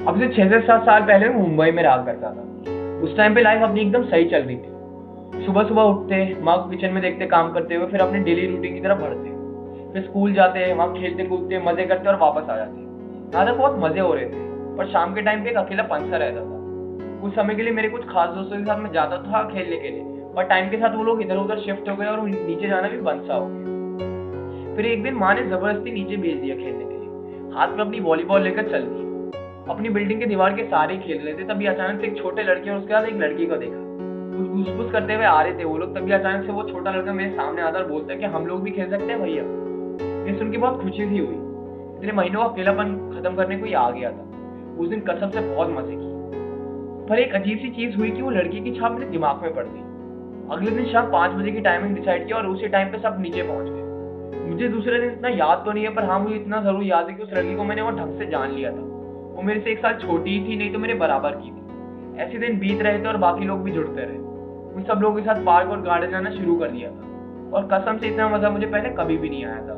अब से 6 से 7 साल पहले मैं मुंबई में रहा करता था। उस टाइम पे लाइफ अपनी एकदम सही चल रही थी। सुबह सुबह उठते, माँ को किचन में देखते काम करते हुए, फिर अपने डेली रूटीन की तरफ बढ़ते, फिर स्कूल जाते, वहाँ खेलते कूदते मजे करते और वापस आ जाते। यहाँ तक बहुत मजे हो रहे थे, पर शाम के टाइम पे एक अकेलापन सा रहता था। कुछ समय के लिए मेरे कुछ खास दोस्तों के साथ मैं जाता था खेलने के लिए, पर टाइम के साथ वो लोग इधर उधर शिफ्ट हो गए और नीचे जाना भी बंद सा हो गया। फिर एक दिन माँ ने जबरदस्ती नीचे भेज दिया खेलने के लिए। हाथ में अपनी वॉलीबॉल लेकर चल दी। अपनी बिल्डिंग की दीवार के सारे खेल रहे थे, तभी अचानक से एक छोटे लड़के और उसके बाद एक लड़की को देखा। कुछ घुस करते हुए आ रहे थे वो लोग, तभी अचानक से वो छोटा लड़का मेरे सामने आता और बोलता है कि हम लोग भी खेल सकते हैं भैया। ये सुन के बहुत खुशी सी हुई। इतने महीनों का अकेलापन खत्म करने को ही आ गया था। उस दिन कसम से बहुत मजे किए, पर एक अजीब सी चीज हुई कि वो लड़की की छाप मेरे दिमाग में पड़ गई। अगले दिन शाम 5 बजे की टाइमिंग डिसाइड किया और उसी टाइम पे सब नीचे पहुंच गए। मुझे दूसरे दिन इतना याद तो नहीं है, पर हाँ मुझे इतना जरूर याद है कि उस लड़की को मैंने वो ढंग से जान लिया था। वो मेरे से 1 साल छोटी ही थी, नहीं तो मेरे बराबर की थी। ऐसे दिन बीत रहे थे और बाकी लोग भी जुड़ते रहे। उन सब लोगों के साथ पार्क और गार्डन जाना शुरू कर दिया था, और कसम से इतना मजा मुझे पहले कभी भी नहीं आया था।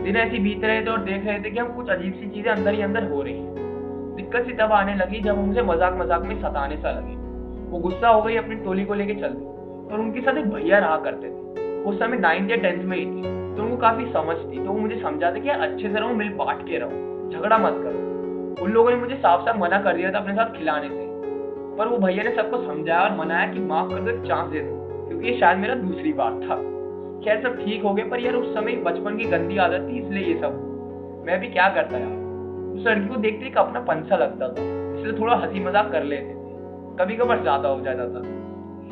दिन ऐसे बीत रहे थे और देख रहे थे कि हम कुछ अजीब सी चीजें अंदर ही अंदर हो रही हैं। दिक्कत सी तब आने लगी जब मुझे मजाक मजाक में सताने सा लगे। वो गुस्सा हो गई, अपनी टोली को लेके चल दी, और उनके साथ एक भैया रहा करते थे। उस समय 9th या 10th में ही थी, तो उनको काफी समझ थी। तो वो मुझे समझाते कि अच्छे से रहो, मिल बांट के रहो, झगड़ा मत करो। उन लोगों ने मुझे साफ साफ मना कर दिया था अपने साथ खिलाने से, पर वो भैया ने सबको समझाया और मनाया कि माफ कर दो, एक चांस दे दो, क्योंकि ये शायद मेरा दूसरी बार था। खैर सब ठीक हो गए, पर यार उस समय बचपन की गंदी आदत थी, इसलिए ये सब मैं भी क्या करता यार। उस लड़की को देखते एक अपना पंसा लगता था, इसलिए थोड़ा हंसी मजाक कर लेते थे, कभी कभार ज्यादा हो जाता था।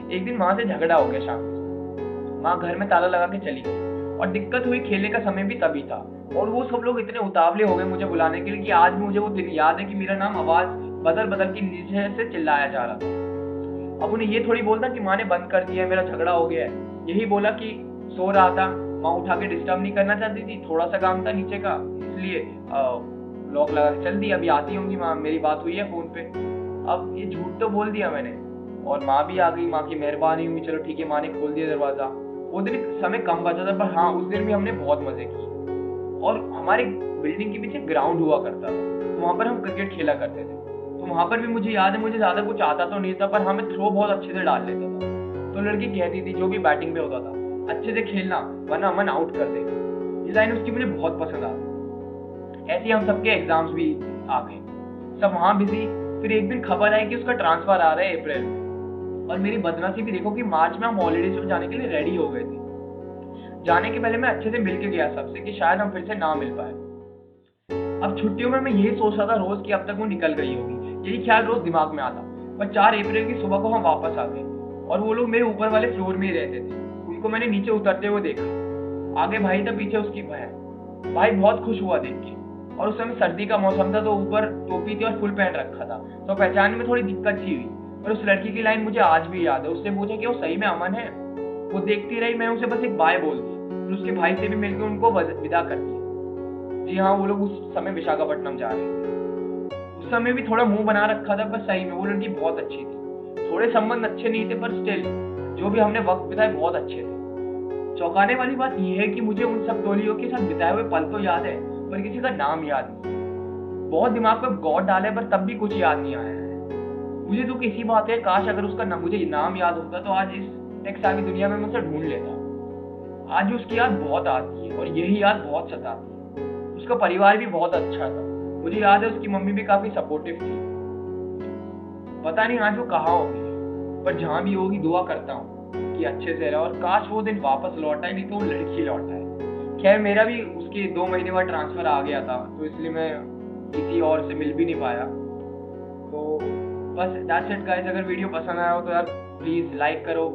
एक दिन माँ से झगड़ा हो गया शाम को। माँ घर में ताला लगा के चली गई, और दिक्कत हुई खेलने का समय भी तभी था। और वो सब लोग इतने उतावले हो गए मुझे बुलाने के लिए कि आज भी मुझे वो दिन याद है कि मेरा नाम आवाज बदल बदल के नीचे से चिल्लाया जा रहा था। अब उन्हें ये थोड़ी बोलता कि माँ ने बंद कर दिया, मेरा झगड़ा हो गया है। यही बोला कि सो रहा था, माँ उठा के डिस्टर्ब नहीं करना चाहती थी, थोड़ा सा काम था नीचे का, इसलिए लॉक लगा के चल दी। अभी आती होंगी माँ, मेरी बात हुई है फोन पे। अब ये झूठ तो बोल दिया मैंने, और माँ भी आ गई, माँ की मेहरबानी हुई, चलो ठीक है, माँ ने खोल दिया दरवाजा। वो दिन समय कम बचा था, पर हाँ उस दिन भी हमने बहुत मजे किए। और हमारे बिल्डिंग के पीछे ग्राउंड हुआ करता था, तो वहां पर हम क्रिकेट खेला करते थे। तो वहां पर भी मुझे याद है, मुझे ज्यादा कुछ आता तो नहीं था, पर हाँ मैं थ्रो बहुत अच्छे से डाल लेता था। तो लड़की कहती थी जो भी बैटिंग पे होता था, अच्छे से खेलना वरना अमन आउट कर देगा। ये लाइन उसकी मुझे बहुत पसंद आ गई। ऐसे ही हम सबके एग्जाम्स भी आ गए, सब वहां बिजी। फिर एक दिन खबर आई कि उसका ट्रांसफर आ रहा है अप्रैल में, और मेरी बदनसीबी देखो कि मार्च में हम हॉलीडेज में जाने के लिए रेडी हो गए थे। जाने के पहले मैं अच्छे से मिल के गया सबसे कि शायद हम फिर से ना मिल पाए। अब छुट्टियों में मैं यही सोच रहा था रोज कि अब तक वो निकल गई होगी, यही ख्याल रोज दिमाग में आता। पर 4 अप्रैल की सुबह को हम वापस आ गए, और वो लोग मेरे ऊपर वाले फ्लोर में ही रहते थे। उनको मैंने नीचे उतरते हुए देखा। आगे भाई था, पीछे उसकी बहन। भाई बहुत खुश हुआ देख के, और उस समय सर्दी का मौसम था, तो ऊपर टोपी थी और फुल पहन रखा था, तो पहचानने में थोड़ी दिक्कत सी हुई। पर उस लड़की की लाइन मुझे आज भी याद है। उससे पूछा कि वो सही में अमन है। वो देखती रही, मैं उसे बस एक बाय बोल दी, फिर उसके भाई से भी मिलकर उनको विदा कर दिया। जी हाँ, वो लोग उस समय विशाखापट्टनम जा रहे थे। उस समय भी थोड़ा मुंह बना रखा था, पर सही में वो लड़की बहुत अच्छी थी। थोड़े संबंध अच्छे नहीं थे, पर स्टिल जो भी हमने वक्त बिताए बहुत अच्छे थे। चौंकाने वाली बात यह है कि मुझे उन सब टोलियों के साथ बिताए हुए पल तो याद है, पर किसी का नाम याद नहीं। बहुत दिमाग पर गौर डाले, पर तब भी कुछ याद नहीं आया है। मुझे तो किसी बात है, काश अगर उसका मुझे नाम याद होता तो आज इस टेक्स्ट आगे दुनिया में मैं उसे ढूंढ लेता। आज उसकी याद बहुत आती है, और यही याद बहुत सताती है। उसका परिवार भी बहुत अच्छा था। मुझे याद है उसकी मम्मी भी काफी सपोर्टिव थी। पता नहीं आज वो कहाँ होगी, पर जहां भी होगी दुआ करता हूँ कि अच्छे से रहे, और काश वो दिन वापस लौट आए, नहीं तो वो लड़की लौट आए। खैर मेरा भी उसके 2 महीने बाद ट्रांसफर आ गया था, तो इसलिए मैं किसी और से मिल भी नहीं पाया। तो बस दैट्स इट गाइस। अगर वीडियो पसंद आया हो तो यार प्लीज लाइक करो,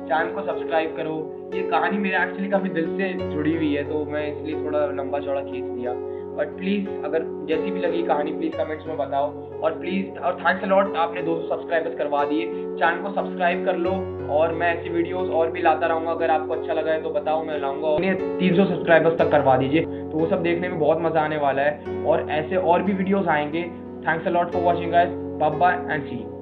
चैनल को सब्सक्राइब करो। ये कहानी मेरे एक्चुअली काफी दिल से जुड़ी हुई है, तो मैं इसलिए थोड़ा लंबा चौड़ा खींच दिया। बट प्लीज अगर जैसी भी लगी कहानी प्लीज कमेंट्स में बताओ, और प्लीज और थैंक्स अ लॉट, आपने 200 सब्सक्राइबर्स करवा दिए। चैनल को सब्सक्राइब कर लो, और मैं ऐसी वीडियोस और भी लाता रहूंगा। अगर आपको अच्छा लगा है तो बताओ, मैं लाऊंगा। और 300 सब्सक्राइबर्स तक करवा दीजिए, तो वो सब देखने में बहुत मजा आने वाला है, और ऐसे और भी वीडियोस आएंगे। Thanks a lot for watching guys, bye bye and see you.